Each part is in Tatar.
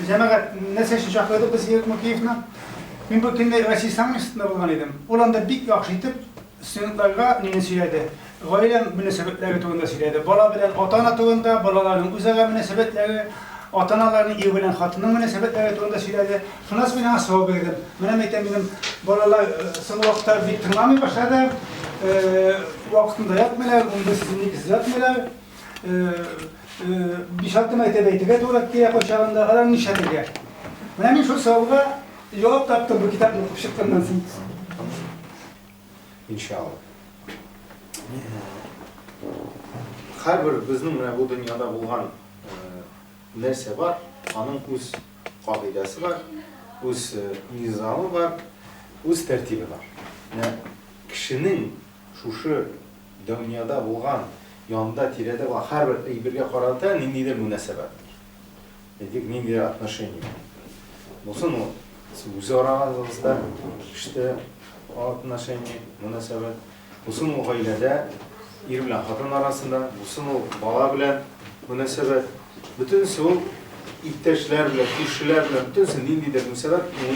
جماعة نسيش شاكلة بس يرك مكيفنا من بكرة رئيسان استنبول غنيدم ولاندا بيك يخشيتب سنتلقى نينسياده غايلا من سبب لا توندا سياده بلا بلان أطانا توندا بلا لان أزعا من سبب لا أطانا لان يبلان خاطنا من سبب لا توندا سياده خلاص بينا سوى بيدم من ميتامين بلا لا سن وقت بيترمامي باش هذا وقت ضيق ملا ومبس زيك ملا بشرط ما يتبيتك ولا كي أخو شغلنا هذا نشهد من شو سوى جواب تكتب بكتاب نقشة النسيت إن شاء الله. خبر بزنم من bu dünyada bulgan nerse var, onun öz kaidesi var, öz nizamı var, öz tertibi var. Yani kişinin şu dünyada bulgan yanında tirede var her bir birge kararta nindidir münasebettir. Dedik nindidir отношения. Olsun o özü aranızda işte отношения, münasebet. Olsun o ailede ir bilen kadın arasında, olsun o bala bilen münasebet. Bütün o ipteşler bilen, kişiler bilen, bütün nindidir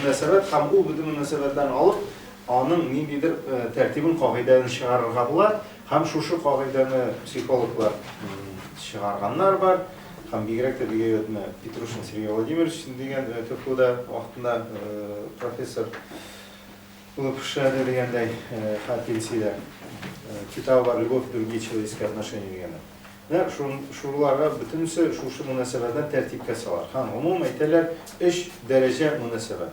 münasebet. Hem o bütün münasebetlerini alıp anın nindidir tertibin kaidelerini çıkarırlar bular. Hem şu kaidelerini psikologlar çıkarganlar var. Hem bigerek de bir Petrushin Sergey Vladimirovich degan Türkiye'de vaktinde profesör bulup şahane deganday Харкинсиде kitabı var Любовь и другие человеческие отношения deganda. Ne şuralara bütünse şu münasebetden tertip kesalar. Han umum ayteler 3 derece münasebet.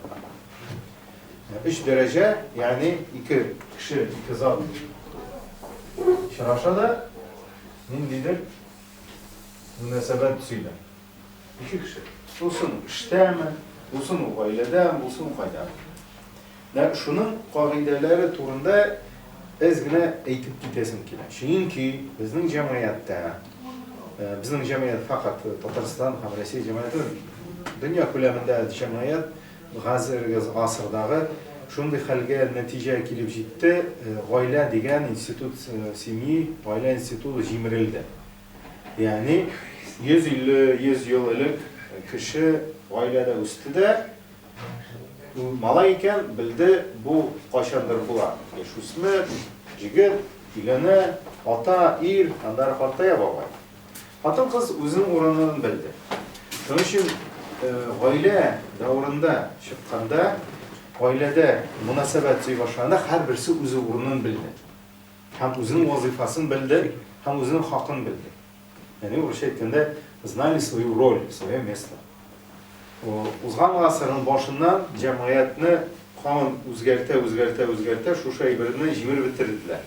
3 derece yani iki kişi, iki zat. Şaraşada nindidir münasebet tüsüyle. İki kişi. Olsun işte mi, olsun ailede mi, olsun kayda mı? Ne şunun kaideleri turunda ezgine eğitip gitesim ki. Çünkü bizim cemiyette, bizim cemiyet fakat Tataristan, Hamresi cemiyeti, dünya küleminde cemiyet, asırdağı şunday halga netice kilip gitti, aile degen institut simi, aile institutu jimrildi. Yani 100 yıllık kişi ailede üstüde malayken bildi bu kaşandır bular. Şusmet, jigit, ilene, ata, ir, andar partaya babay. Hatun kız uzun oranını bildi. Onun için aile davrında çıkkanda, ailede münasebeti başlarında her birisi uzun oranını bildi. Hem uzun vazifasını bildi, hem uzun hakkını bildi. Yani o şekilde знали свою роль, свое место. Uzgan asırın başından cemiyetini kanun özgerte şu şeylerini jimir bitirdiler.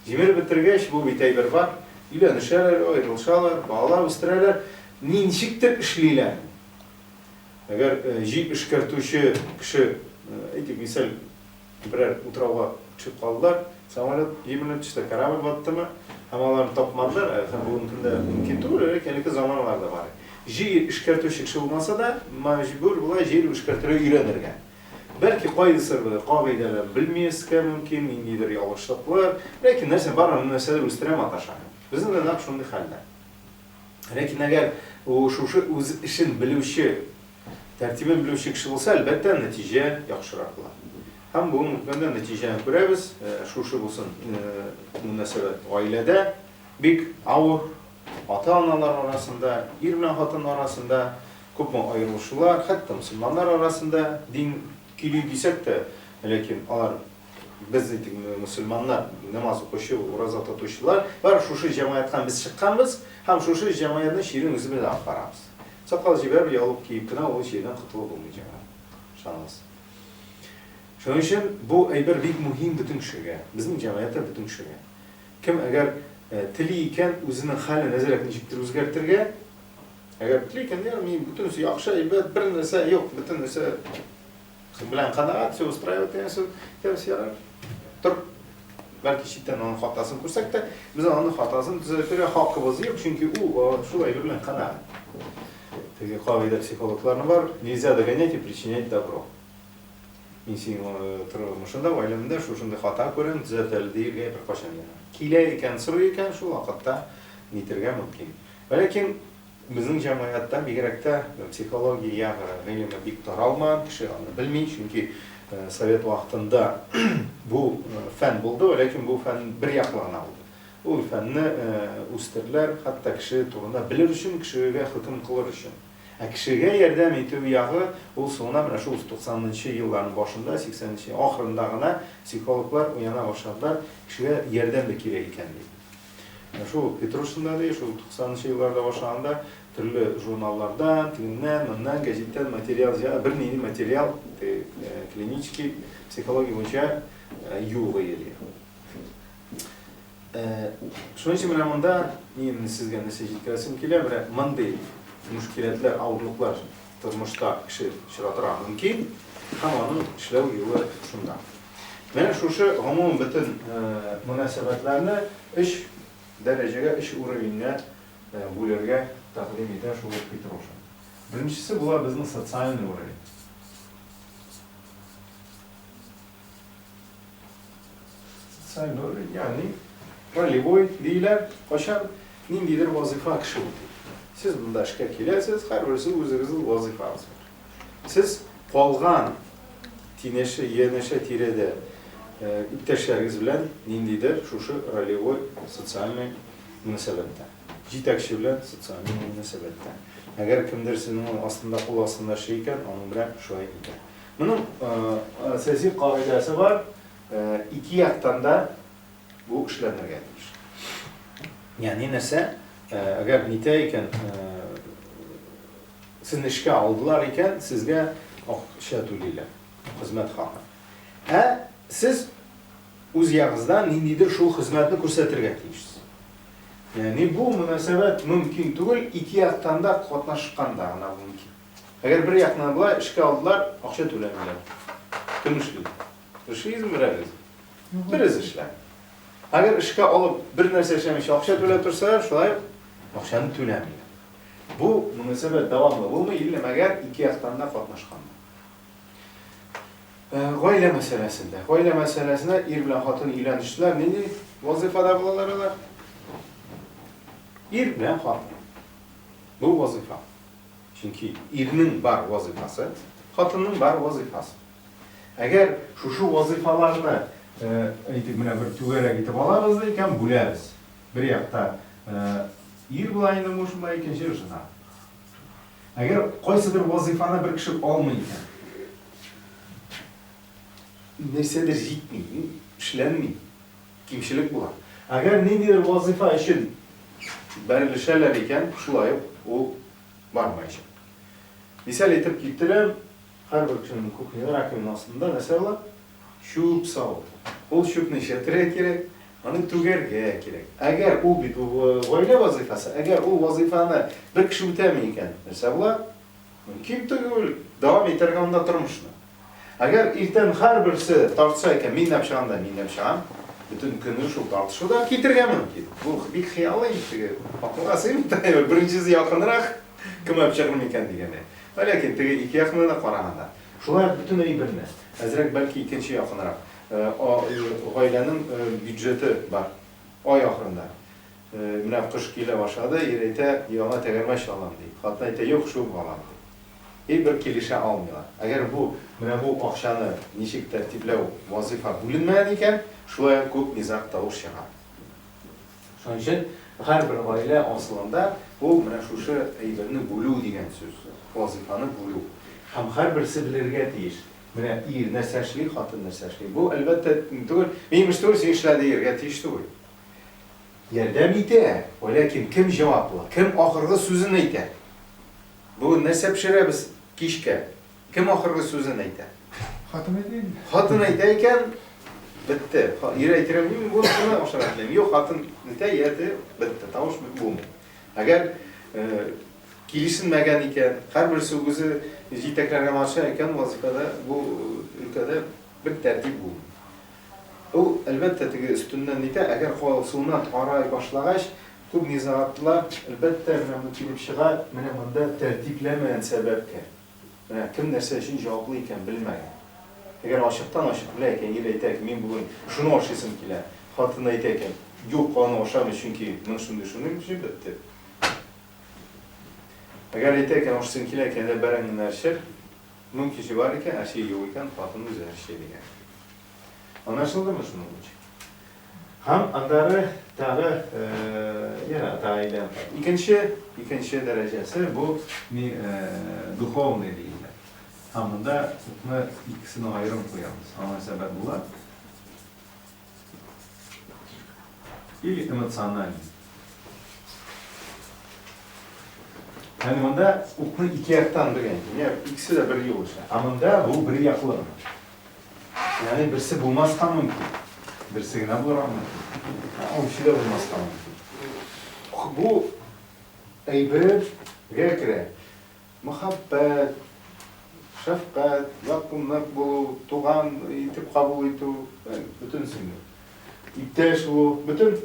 Jimir bitirgeç bu bir teyber var. İle nişerler, ayrılışarlar, bağlar, üstüreler. Ninşiktir işliler. Eğer işkertuşu kişi, misal birer utrava çıkıp kaldılar. Samolyot yeminle işte karavel battı mı? Hamalarını topmadılar. Bunun mümkün değil. Kendi zamanlarda var. Jir işkertuşu kişi olmasa da mecbur bula jir işkertuşu öğrenirken. Belki kaydısır bilir, kaideler bilmeyiz ki mümkün, indidir yavaşlıklar. Lakin neyse bana mesela üstüne ataşan. Bizim de nakşundu halde. Lakin eğer o şu işin bilivşi, tertibin bilivşi kişi olsa elbette netice yakışıraklar. Hem bu mümkün neticeye göreviz, şu olsun münasebet ailede bir avur, ata-analar arasında, ir bilen hatın arasında köpme ayrılışlar, hatta Müslümanlar arasında din kili desek de, lakin alar biz Müslümanlar namaz okuşu, oruza tutuşular, var şu cemaattan biz çıkkanız, hem şu cemaatin şiirin özü bilen aktaramiz. Sakal jiber bir alıp kiyipkine o şeyden kutulup olmayacak. Şanımız. Şunun için bu eyber bir mühim bütün kişiye, bizim cemaate bütün kişiye. Kim eğer tiliyken özünün hali nezarek neciktir özgertirge, eğer tiliyken yani bütünüsü yakışa eyber bir nese yok, bütünüsü bilen kanaat, se ustrayot yani tevsiye yarar. Dur, belki şiddetten onun hatasını kursak da biz onun hatasını düzeltmeye hakkımız yok çünkü o şu eyber bilen kanaat. Tabii kavide psikologlarının var, nельзя догонять и причинять добро. Insin tırılmışında, ailemde şuşunda hata gören, düzeltildiği bir kaşan yani. Kile iken, sırı iken şu vakitte nitirge mümkün. Lakin bizning jamiyatda bigrakda psixologiya ilmi bik taralman, kishi uni bilmay, chunki Sovet vaqtida bu fan bo'ldi, lekin bu fan bir yoqlana oldi. U fanni o'stirlar, hatto kishi to'g'rida bilir uchun, kishiga hukm qilar uchun. Kishiga yordam etuv yog'i u so'na mana shu 90-yillarning boshida, 80-yil oxiridagina psixologlar yana boshladilar, kishiga yordam kerak ekan deydi. Shu Petrushinda shu 90-yillarda boshlaganda turli jurnallardan, tildan, bundan gazetdan material, bir neni material klinik psixologiya bo'yicha yo'q edi. Shuning uchun mana bunda men sizga narsa yetkazim keladi, bunday mushkulotlar, og'riqlar turmushda kishi uchratira mumkin, hammaning ishlav yo'li shunda. Mana shu umumiy butun munosabatlarni ish darajaga, ish уровеньga bo'larga taqdim eten shu Petrushin. Birinchisi bu bizning sotsial уровень. Sotsial уровень, ya'ni rolivoy deylar, qachon nindidir vazifa kishi bo'ladi. Siz bunda ishga kelasiz, har birisi o'zingizning vazifangiz bor. Siz qolgan tineshi, yeneshi tirada iпташlaringiz bilan nindidir shu rolivoy sotsial munosabatda. Jitakchi bilan sotsial munosabatda. Agar kimdir sizning ostida qo'l ostida shay ekan, uning bilan shu ekan. Buning asosiy qoidasi bor. Ikki yoqdan bu ishlanadigan. Ya'ni narsa agar nita ekan sizni ishga oldilar ekan, sizga ishga to'laylar, xizmat haqi. Siz o'z yog'ingizdan nindidir shu xizmatni ko'rsatirga tegishsiz. Ya'ni bu munosabat mumkin tugul, ikki yoqdan da qatnashganda mumkin. Agar bir yoqdan bular ishga oldilar, ақша to'lamaylar. Kim ishlaydi? Ishingiz biringiz. Biriz ishlar. Agar ishga olib bir narsa ishlamay ақша to'lab tursalar, shulay ақшаны to'lamaylar. Bu munosabat davomli bo'lmaydi, agar ikki yoqdan da qatnashganda. Oila masalasida. Oila masalasida er bilan xotin uylanishlar nega vazifada bo'ladilar? Er bilan xotin. Bu vazifa. Chunki erning bar vazifasi, xotinning bar vazifasi. Agar shu vazifalarni aytib mana bir tugarak etib olamiz ekan, bo'lamiz. Bir yoqda er bilan endi mushmay ikkinchi jina. Agar qaysidir vazifani bir kishi olmaydi, narsadir yetmaydi, ishlanmaydi, kimchilik bo'ladi. Agar nimadir vazifa uchun berilishalar ekan, shulay u bormaydi. Misol aytib ketdim, har bir kishining kuxnyada rakovina ostida narsalar shup savol. U shupni ishlatish kerak, uni tugarga kerak. Agar u oila vazifasi, agar u vazifani bir kishi o'tamay ekan, narsalar mumkin tugul davom ettirganda turmushni. Agar ertan har birisi tortsa ekan, men napshanda, butun kunni shu tortishda ketirgan mumkin. Bu bir xiyol edi. Aqlga sig'maydi. Birinchisi yaqinroq kim apchaqim ekan degani. Lekin tege ikki yaqinda qaraganda. Shular butunlay birni. Azrak balki ikkinchi yaqinroq. Oilaning byudjeti bor. Oy oxirida. Mana qish kela boshladi, yer ayta, "Yana tegarmash olam" deydi. Xotin ayta, "Yo'q, shu olam" deydi. Bir kelisha olmaylar. Agar bu mana bu oqshani nechik tartiblov vazifa bo'linmadi ekan, shulay ko'p nizoq tovush chiqadi. Shuning uchun har bir oila aslida bu mana shu aybirini bo'luv degan so'z. Vazifani bo'luv. Ham har birisi bilirga tegish. Mana er narsashlik, xotin narsashlik. Bu albatta to'g'ri, men mishto'g'ri sen ishladi yerga tegish to'g'ri. Yordam etadi, lekin kim javob qiladi? Kim oxirgi so'zini aytadi? Bu narsa pishiramiz kishga. Kim oxirgi so'zini aytadi? Xotin aytadi. Xotin aytadi ekan, bitta. Er aytiraman, bu nima o'xshatmaydi. Yo'q, xotin aytadi, bitta. Tovush bo'lmaydi. Agar kelishilmagan ekan, har birisi o'zi yetaklarga mashg'ul ekan, vazifada bu ülkada bir tartib bo'lmaydi. U albatta ustundan aytadi, agar sunnat oray boshlagach, ko'p nizoatlar albatta mana kelib chiqar, mana bunda tartiblanmagan sababga. Mana kim narsa uchun javobli ekan bilmagan. Agar oshiqdan bilar ekan, yer aytadi, men bugun shuni oshishim kelar. Xotin aytadi ekan, yo'q, qoni oshamiz chunki men shunday bitta. Eğer yeterken o sizinkiler kendi berenin her şey, mümkün şey var iken her şey yok iken patronun her şey diye. Anlaşıldı mı şunun için? Ham andarı tabi yana tayiden. İkinci derecesi bu mi duhovne değil. Hamında buna ikisini ayrım koyalım. Ama sebep bu var. İlk emosyonel. Yani bunda ukunu iki yaktan bir yani. İkisi de bir yol işte. Ama da bu bir yaklı. Yani birisi bulmaz tam mümkün. Birisi ne bulur ama. O şey de bulmaz tam mümkün. Bu eybir gekre. Muhabbet, şefkat, yakınlık bu, tuğan, itip kabul itu, bütün sinir. İpteş bu, bütün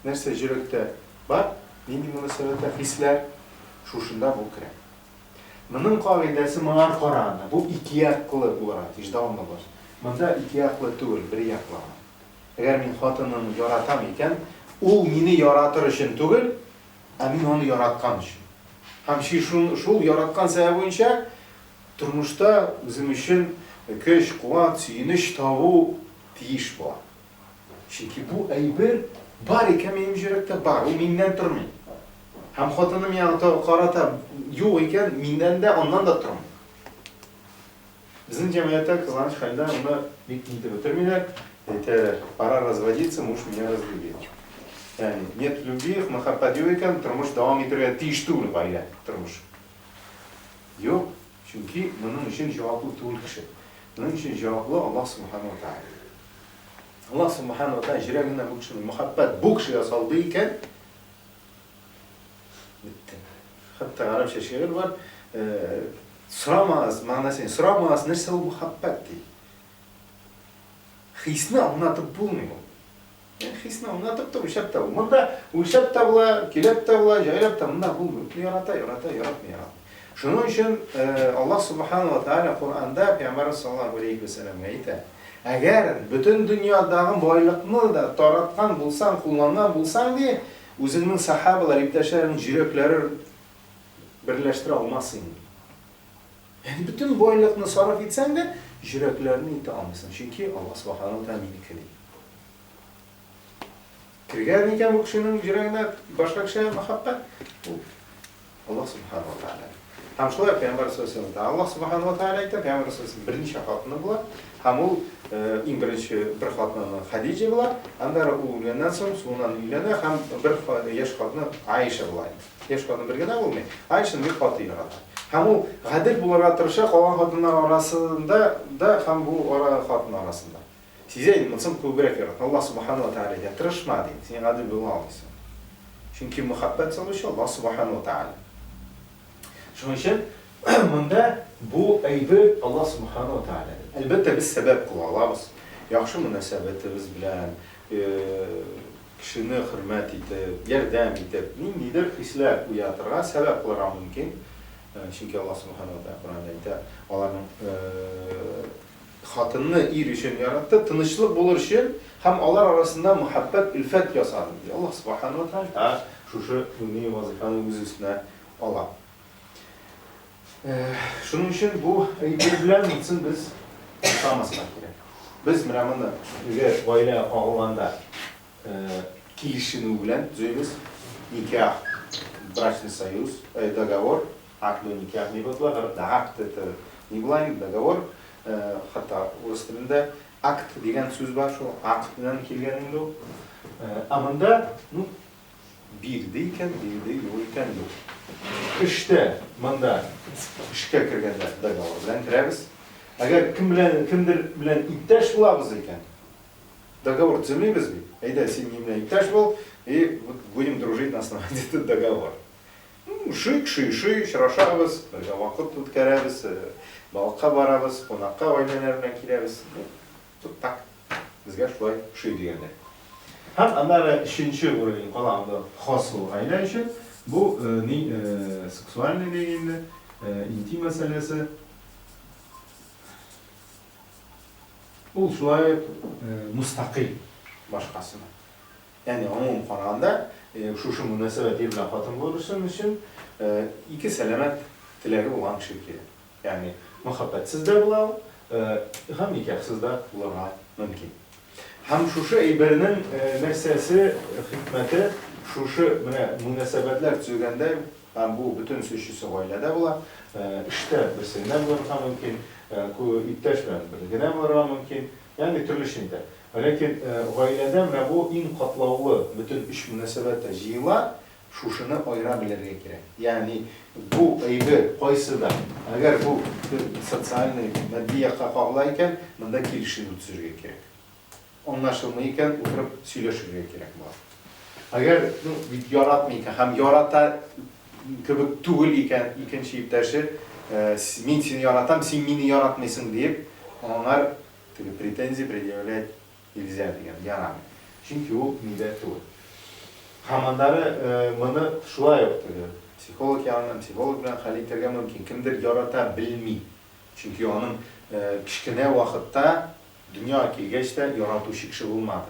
nerse yürekte var. Nindi münasebette hisler şuşunda bu kire. Bunun kavidesi mağar Kur'an'da. Bu iki yaklı var, vicdanlı var. Bunda iki yaklı değil, bir yaklı var. Eğer min hatının yaratam iken, o mini yaratır için değil, amin onu yaratkan için. Hem şu yaratkan sebebi boyunca turmuşta bizim için köş, kuvvet, suyuniş, tavu, tiyiş var. Çünkü bu eybir bari kemiyim yürekte var, o minden durmuyor. Hem hatanım yanıta karata yok iken minden de ondan da durmuyor. Bizim cemiyette kızanç halde ona bir niyeti bitirmeler, yeterler. Para разводиться, муж меня разлюбил. Yani нет любви, muhabbet yok iken turmuş devam ettiriyor, tiyiştuğunu böyle turmuş. Yok, çünkü bunun için cevaplı tuğul kişi. Bunun için cevaplı Allah subhanahu wa ta'ala. Allah subhanahu wa ta'ala yüreğinde bu kişinin muhabbet bu kişiye saldıyken bitti. Hatta Arapça şiir var. Sıramaz, manasını sıramaz, neyse o muhabbetti. Hisni anlatıp bulmuyor. Yani hisni anlatıp da uşak da bulmuyor. Bunda uşak da bula, kilep de bula, jaylap da bunda bulmuyor. Yaratmıyor. Şunun için Allah subhanahu wa ta'ala Kur'an'da Peygamber sallallahu aleyhi ve sellem'e ayet. Eğer bütün dünyadaki boylıkını da taratkan bulsan, kullanan bulsan diye özünün sahabeler, iptaşların yürekleri birleştire olmazsın. Yani bütün boyluğunu sarf etsen de yüreklerini ite almışsın. Çünkü Allah subhanahu wa ta'ala minikli. Kirgerken bu kişinin yüreğine başka kişiye muhabbet, Allah subhanahu wa ta'ala. Hem şöyle Peygamber sallallahu aleyhi ve sellem Allah subhanahu wa ta'ala ite Peygamber sallallahu aleyhi ve sellem birinci hatını bular. Hem o birinci bir hatını Hadice bular. Hem de o uylanan sonra uylanan hem bir yaş hatını Ayşe bular. Yaş hatını bir gene olmuyor. Ayşe'nin bir hatı yaratar. Hem o gadir bulara tırışa kalan hatınlar arasında da hem bu hatın arasında. Size mısın kubret yarat. Allah subhanahu wa ta'ala tırışma deyin. Sen gadir bulan almışsın. Çünkü muhabbet çalışıyor Allah subhanahu wa ta'ala. Şunun için bunda bu eybi Allah subhanahu wa ta'ala. Elbette biz sebep kılalımız. Yaxşı münasebetimiz bilen, kişini hürmet edip, yardım edip, nidir hisler uyatırğa sebep kılara mümkün. Çünkü Allah subhanahu wa ta'ala Kur'an'da onların hatını ir için yarattı, tanışlık bulur için hem onlar arasında muhabbet, ülfet yasadı. Allah subhanahu wa ta'ala şu ünlü vazifenin üstüne Allah. Şunun için bu eybirler için biz tutamazsak gerek. Biz Miraman'da aile ağılanda kilişini bilen düzeyimiz nikah, брачный союз, договор, акт никах не было, акт это не было, договор, hatta orası dilinde akt деген söz var, şu akt'dan kelgeninde o. Amanda bir deyken, bir değil, yokken yok. İşte, manda, işe kirgende dogovor bilen kireriz. Eğer kimdir bilen iptaş bulabız iken, договор тізімейміз бе? Айда, сен немне ипtaş бол, и будем дружить на основании этого договора. Шый, шырашабыз, бірге вақыт өткәрәбіз, балыққа барабыз, қонаққа айланарына келеміз. Тут так, бізге шулай шый дегенде. Hem anlara üçüncü uğrayın kalanında has uğrayla için bu seksüel nedeniyle intim meselesi bu şulay mustakil başkasına. Yani onun Kur'an'da şu münasebeti bilen hatım bulursun için iki selamet tileri olan şirketi. Yani muhabbetsiz de bulalım, hem nikahsız da bulurlar mümkün. Hem şu eyberinin meselesi, hikmeti, şu münasebetler tüzgende, hem bu bütün süşüsü ailede bular, işte birisinden bulurlar mümkün, iptaş bilen birliğinden bulurlar mümkün, yani türlü şeyde. Lakin aileden ve bu en katlavlı bütün üç münasebette jiyla şuşunu ayırabilirge gerek. Yani bu eybi koysa da, eğer bu sosyal maddi yakakağlayken, bunda kilişini tutuyorge gerek. Anlaşılmayken oturup söyleşirge gerek var. Eğer yaratmayken, hem yarata kıbık tuğul iken, ikinci iptaşı, min seni yaratam, sen beni yaratmaysın deyip, onlar pretenzi предъявлять nельзя degan, yaramıyor. Çünkü o nidet tuğul. Hamanları bunu şulay yoktur. Psikolog yanından, psikolog bilen haliterge mümkün. Kimdir yarata bilmey. Çünkü onun kişkine vakitte dünya kelgeçte yaratuşu kişi olmadı.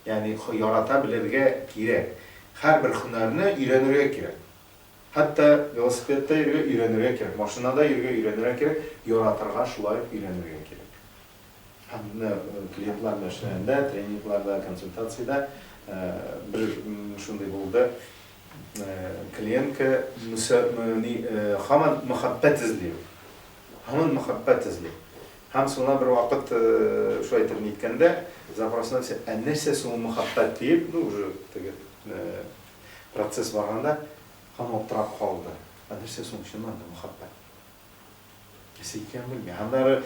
Yani yarata bilirge gerek. Her bir hünerini öğrenirge gerek. Hatta velosipedde öğrenirge gerek. Maşinada öğrenirge gerek. Yaratırga şulay öğrenirge gerek. Hem klientler meşlerinde, treninglarda, konsultasyada bir şunday buldu. Klient ki hemen muhabbet izliyor. Hemen muhabbet izliyor. Hem sonra bir vakit şu internetkende zaprosuna neyse son muhabbet deyip, proces varanda hemen oturup kaldı. Neyse son şundan da muhabbet. Kesinlikle bilmiyor. Hamlar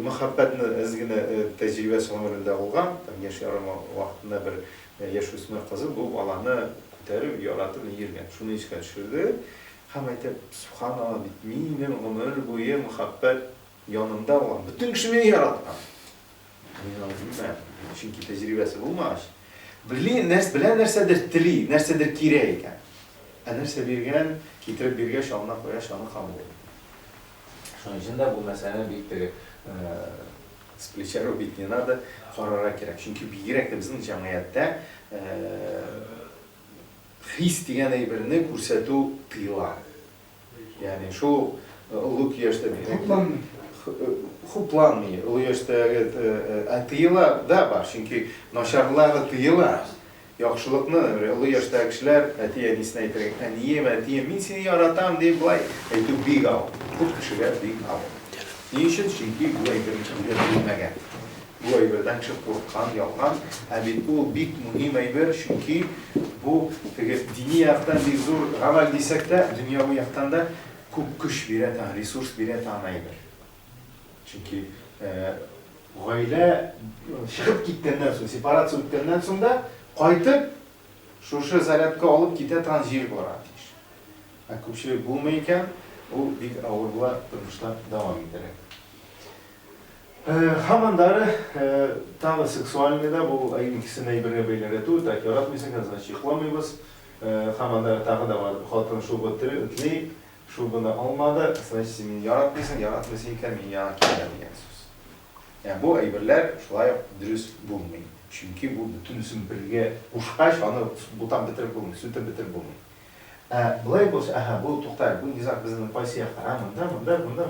muhabbetini ezgine tecrübesi ömründe olgan, yaşarım vaktinde bir yaş üstüne kızı bu alanı kutarıp yaratır yirgen. Şunu hiç kaçırdı. Hem ayta subhanallah bitmeyen ömür boyu muhabbet yanımda olan bütün kişi beni yaratkan. Çünkü tecrübesi bulmamış. Bilen nersedir tili, nersedir kireyken. Nerse birgen, kitirip birge şanına koya şanı kabul ediyor. Şunun için de bu mesele bir spliçero bittiğine de karara gerek. Çünkü bir de bizim cemiyette his diyen eybirini kursetu tıylar. Yani şu ılık yaşta huplanmıyor. Ilık yaşta tıylar da var. Çünkü naşarlar tıylar. Yaxşılıqны ılık yaşta kişiler etiye nisine itirik. Eniyem etiye min seni yaratam deyip bulay. Etu big al. Bu kişiler big al. Niçin? Çünkü bu eybirini bilmegen. Bu eyberden çok korkan, yalgan. Bu big mühim eyber çünkü bu dini yaktan bir zor amal desek de dünya bu yaktan da çok güç bir etan, resurs bir etan eyber. Çünkü aile çıkıp gittiğinden sonra, separasyon gittiğinden sonra kaytıp şu zaratka alıp gide tanjir var ateş. Çok şey bulmayken o bir ağırlığa durmuşlar devam ederek. Hamandarı tabi seksualinde de bu ayın ikisini bir beylere tu, tak yaratmıyorsun kazan çıklamıyoruz. Hamandarı tabi da var. Hatun şu batırı, şu bunu almadı. Sen şimdi yaratmıyorsun iken min yaratmıyorsun söz. Yani bu ayberler şulay dürüst bulmayın. Çünkü bu bütün sümbirge kuşkaş anı butan bitirip bulmayın, sütü bitirip bulmayın. Bulay bolsa, bu toxtar, bu nizak bizning qaysi yoqqa,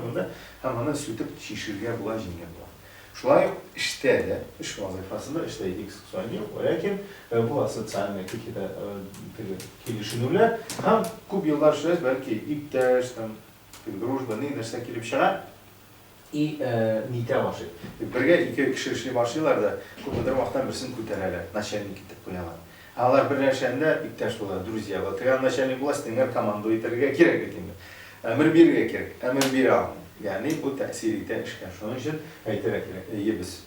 bunda, hammani sütüp şişirge bulan jinge bulan. Şulay iştede, iş vazifasında işteydi seksualni yok. Lakin bu sotsialni kikide kilişinurlar. Ham ko'p yıllar süreç belki iptaş, tam дружба, nersa kelib chiqar. Nite başlayır. Birge iki kişi işli başlıyorlar da ko'pdir vaqtdan birisini ko'taradilar, начальник etib qo'yalar. Onlar birleşende iptaş bular, друзья. Tıgan начальник bular, stinger komandu itirge gerek etinge. Emir birge gerek, emir bir al. Yani bu tesirite işken. Şunun için aytırek gerek. İyi biz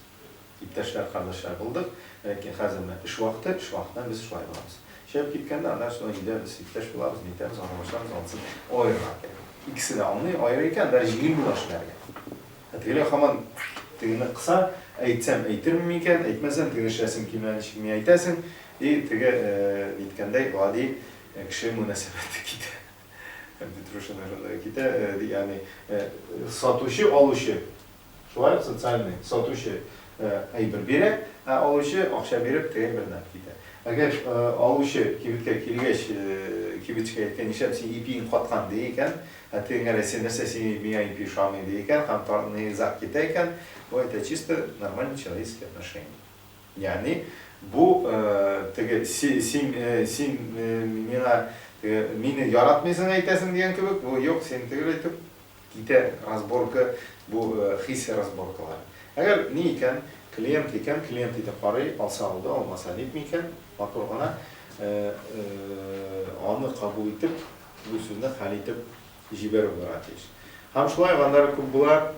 iptaşlar, kardeşler bulduk. Lakin hazırda iş vaxtdan biz şulay bulamız. Şöyle gitken de ondan sonra gideriz, iptaş bularız, nitemiz, arkadaşlarımız alsın. Ayırmak gerek. İkisi de anlıyor, ayırırken der jilin bulaşırlar. Hatıgile hemen tığını kısa, aytsam aytırmıyken, aytmazsan tığışasın kimden aytasın. Tige nitkende vadi kişi münasebeti kite. Bitiruşunlarında kite yani satuşu aluşu. Şu var sosyalni satuşu әйбер бирә, алучы акча биреп теге бернәп китә. Әгәр алучы кибеткә килгәч, кибеткә әйткән нишләп син ипиң каткан ди икән, теге нәрсә син миңа ипи шамый ди икән, һәм тарны изак китә икән, это чисто нормальные человеческие отношения. Yani bu sen meni yaratmaysan aytasan degan kebek, bu yo'q, sen tegir aytib kite разборка, bu his разборкалар. Agar ne ekan, klient etib qaray, alsa oldi, olmasa netmikan, motor g'ana onni qabul etib, bu so'zni hal etib jiberib beratish. Ham shulay g'andar ko'p bular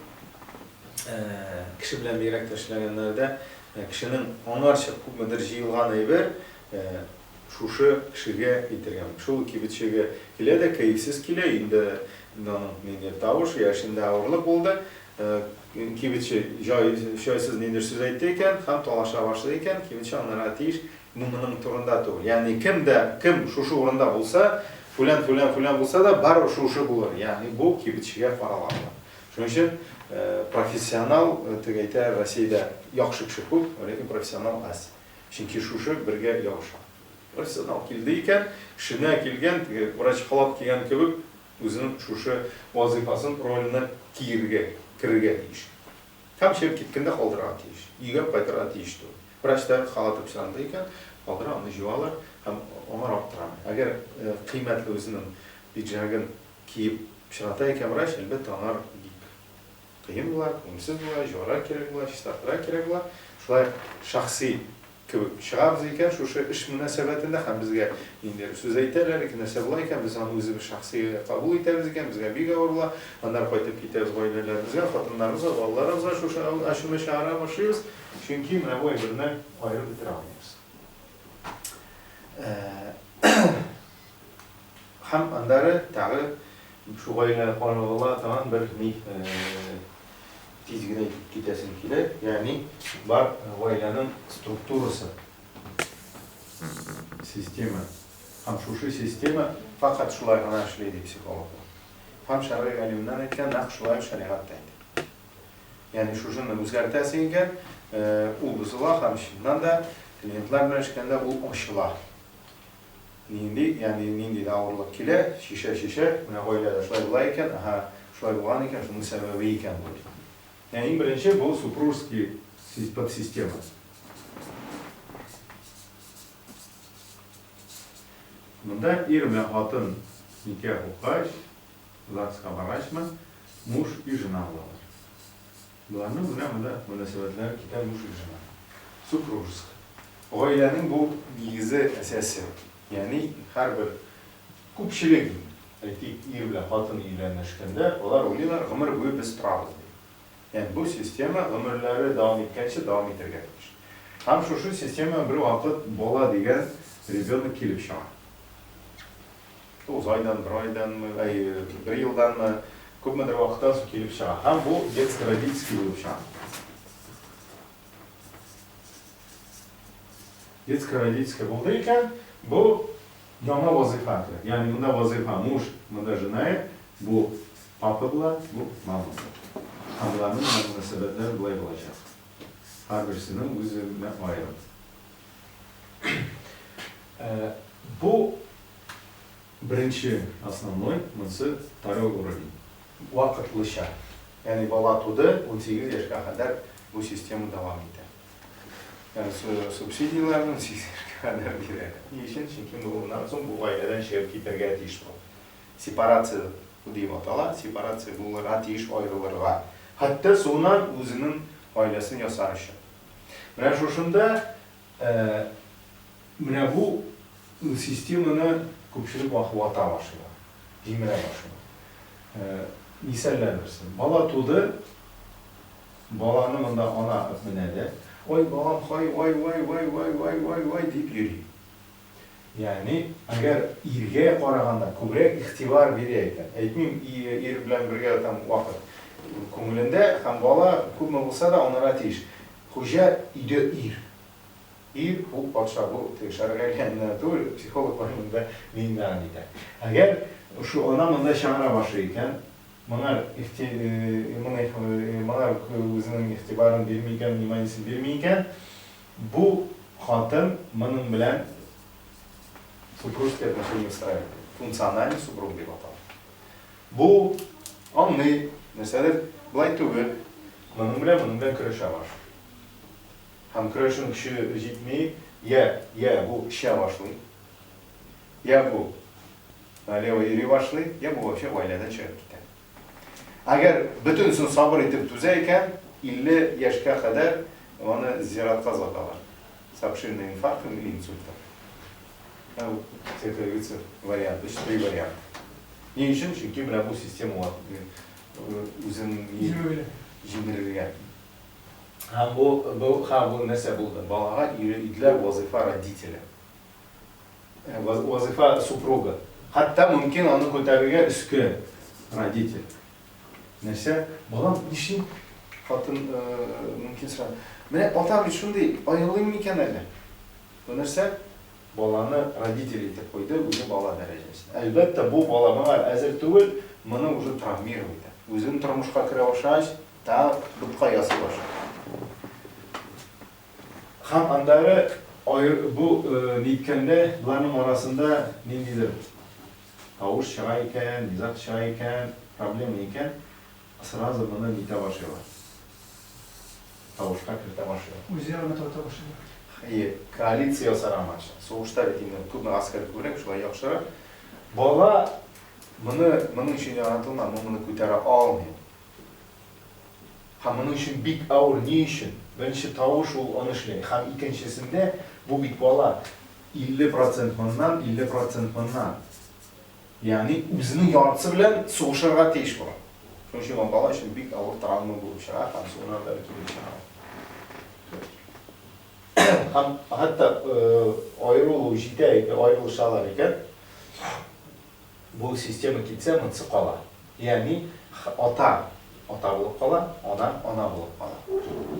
kishi bilan berak tashlaganlarda kishining onlarcha ko'pmidir jiyilgan ayber шушы кишиге итергән. Шул кибетчегә килә, кайсыз килә, инде менә тавыш яшендә авырлык булды. Кибетче җайсыз нидер сүз әйтте икән, һәм талаша башлады икән, кибетче аннан тиеш моның турында түгел. Ягъни кем шушы урында булса, фулан булса да бар шушы булыр. Ягъни бу кибетчегә каралган. Шуның өчен профессионал тегәйтә Россиядә яхшы кеше күп, ләкин профессионал аз. Чөнки шушы бергә яхшы. Профессионал килде икән, кешенә килгән, врач халат кигән кебек, үзенең шушы вазифасын, ролен киергә, кирергә тиеш. Һәм чыгып киткәндә калдырырга тиеш. Өйгә кайтырга тиеш түгел. Врачтар халат тапшырганда икән, калдыра, аны җуалар һәм аңа аптырам. Әгәр кыйммәтле үзенең пиджагын киеп чырата икән врач, әлбәттә аңар кыен була, күңелсез була, җуарга кирәк була, чистартырга кирәк була. Шулай шәхси чыгабыз икән, шушы эш мөнәсәбәтендә һәм безгә инде сүз әйтәләр, нәрсә була икән, без аны үзебез шәхси кабул итәбез икән, безгә бик авыр була. Аннан кайтып китәбез гаиләләребезгә, хатыннарыбызга, балаларыбызга шушы ачымы шәһәргә башлыйбыз, чөнки менә бу әйберне аерып бетерә алмыйбыз. Һәм андары тагы шу гаилә калыгыла тагын бер тиз генә китәсем килә, ягъни бар гаиләнең структурасы, система. Һәм шушы система фақат шулай гына эшли ди психологлар. Һәм шәргә галимнәр әйткән, нәкъ шулай шәригатьтә әйтә. Ягъни шушыны үзгәртәсең икән, ул бозыла һәм чыннан да клиентлар белән эшкәндә ул ачыла. Нинди авырлык килә, шише, менә гаиләдә шулай була икән, шулай булган икән, шуның сәбәбе икән бу. Иң беренче бу супружеский подсистема. Монда ир белән хатын никах укыгач, ЗАГСка барачмы, муж и жена булалар. Буларның монда мөнәсәбәтләре китә муж и жена. Супружеский. Гаиләнең бу нигезе әсәсе. Ягъни һәрбер күпчелек әйтик, ир белән хатын өйләнешкәндә, алар уйлыйлар, гомер буе без торабыз. Yani bu sistema ömürleri devam etkençe devam ettirgenmiş. Hem şu sistema bir vakit bola diyen rебенок kelip şağı. 9 aydan, 1 aydan mı, 1 yıldan mı, köpmedir vakittan sonra kelip şağı. Hem bu детско-родительский kelip şağı. Детско-родительский bulduyken bu yana vazifa. Yani bunda vazifa muž, bunda jena, bu papa была, bu mama. Hamlarının münasebetleri bulay olacak. Her birisinin üzerine ayrı. Bu birinci основной mısı tarih uğradı. Vakıtlışa. Yani bala tudı 18 yaşa kadar bu sistemi devam eder. Yani subsidiyalarının 18 yaşa kadar girer. Niçin? Çünkü bundan sonra bu aileden giderge atıştı. Separasyon bu deyim atala, separasyon bu atış ayrılırlar. Hatta sonra özünün ailesini yasarışı. Менә шушында менә bu системаны күпчелек вата башлый. Җимерә башлый. Мисаллар берсен. Бала туды. Баланы монда ана менәдә. Ой балам, вай дип йөри. Yani agar irgә караганда күбрәк игътибар бирә икән. Әйтмим, ир белән бергә там вакыт күңелендә һәм бала күпме булса да анара тиеш. Хуҗа иде ир. Ир бу патша, бу шәргә гәннә түгел, психолог барында миннән итә. Әгәр шу ана монда чыгара башлый икән, Маңар өзінің ихтибарын бермейкен, вниманиесін бермейкен, бұл хатын мұның білән супружеские отношения устраивает. Функциональный супруг деп аталады. Бұл аңлый, мәселен, былай түгел, мұның білән күреше бар. Һәм күрешің күші жетмей, я бұл іше башлый, я бұл налево йөри башлый, я бұл вообще гаиләдән чыгып китә. Әгәр бөтенсен сабыр итеп түзә икән, 50 яшькә кадәр аны зиратка озаталар. Сообщение инфарктом или инсультом. Это вариант, то есть 3 варианта. Не үшін, чөнки менә бу система үзен җимерелгән. Һәм бу нәрсә булды? Балага ирләр вазифа родителя. Вазифа супруга. Хәтта мөмкин аны күтәрергә өскә родитель. Нәрсә? Балам нишин хатын мөмкин сора. Менә ата бит шундый аерылыймы икән әле? Бу нәрсә? Баланы родители итеп куйды, үзе бала дәрәҗәсендә. Әлбәттә, бу бала моңа әзер түгел, моны уже травмирует. Үзен тормышка керә башлагач, та бутка ясый башлый. Һәм андагы бу ниткәндә, буларның арасында ниндидер тавыш чыга икән, низак чыга икән, проблема икән, сразу моны нитә башлыйлар. Тавышка кертә башлыйлар. Үзләренә тарта башлыйлар. Коалиция сарамач. Соғышта бит инде күпме аскар күрәк, шулай яхшырак. Бала моның өчен яратылган, моны күтәрә алмый. Һәм моның өчен бик авыр ни өчен? Беренче тавыш ул аны эшләй. Һәм икенчесендә бу бит бала 50% моннан, 50% моннан. Ягъни үзенең яртысы белән сугышырга тиеш була. Шуның өчен бала өчен бик авыр травма булып чыга, һәм соңыннан да килеп чыга. Һәм хәтта аерылу җитә, аерылышалар икән, бу система китсә, монысы кала. Ягъни ата булып кала, ана булып кала.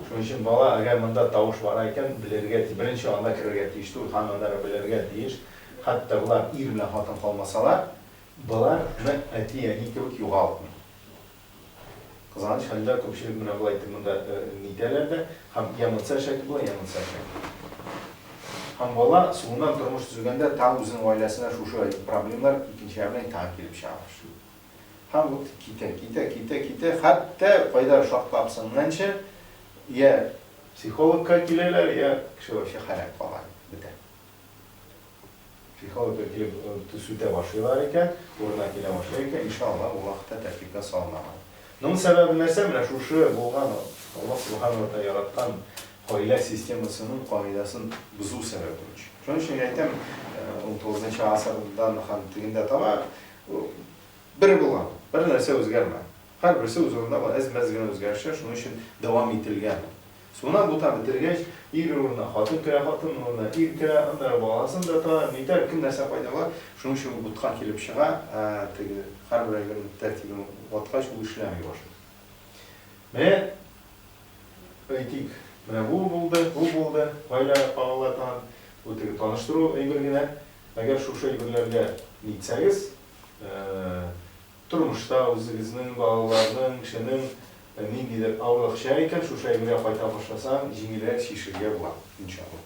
Шуның өчен бала, әгәр монда тавыш бар икән, белергә, беренче анда керергә тиеш түгел, һәм анда белергә тиеш. Хәтта булар ир белән хатын калмасалар, буларны әти-әни кебек югалтмый. Кызганыч хәлдә күпчелек менә булай итеп монда нитәләр дә, һәм ямынса шәкел була, ямынса шәкел. Һәм бала суңыннан тормыш төзегәндә тагы үзенең гаиләсенә шушы проблемалар икенче белән тагы килеп чыга. Һәм бу китә, хәтта кайда шартлап сынганчы, я психологка киләләр, я кеше вообще харап кала. Бетә. Психологка килеп төсүтә башлыйлар икән, урына килә башлый икән, иншалла, ул вакытта тәртипкә салынаган. Моның сәбәбе нәрсә? Менә шушы булган Аллаһ Субханаһу ва Тааля яраткан гаилә системасының кагыйдасын бузу сәбәбе өчен. Шуның өчен әйтәм, 19-нчы гасырдан һәм тегендә таба бер булган, бер нәрсә үзгәрмәгән. Һәрберсе үз урынында бар, әз-мәз генә үзгәрешләр, шуның өчен дәвам ителгән. Соңыннан бу та бетергәч, ир урынына хатын керә, хатын урынына ир керә, анда баласын да та, нитәр кем нәрсә файдалы, шуның өчен бутка килеп чыга, теге һәрбер әйбернең тәртибен ваткач ул эшләмәй башлый. Менә әйтик, менә бу булды, гаилә кагылатан, бу теге таныштыру әйбер генә. Әгәр шушы әйберләргә нитсәгез, тормышта үзегезнең, балаларның, кешенең ниндидер авырлык чыга икән, шушы әйбергә кайта башласаң, җиңелрәк чишергә була, иншалла.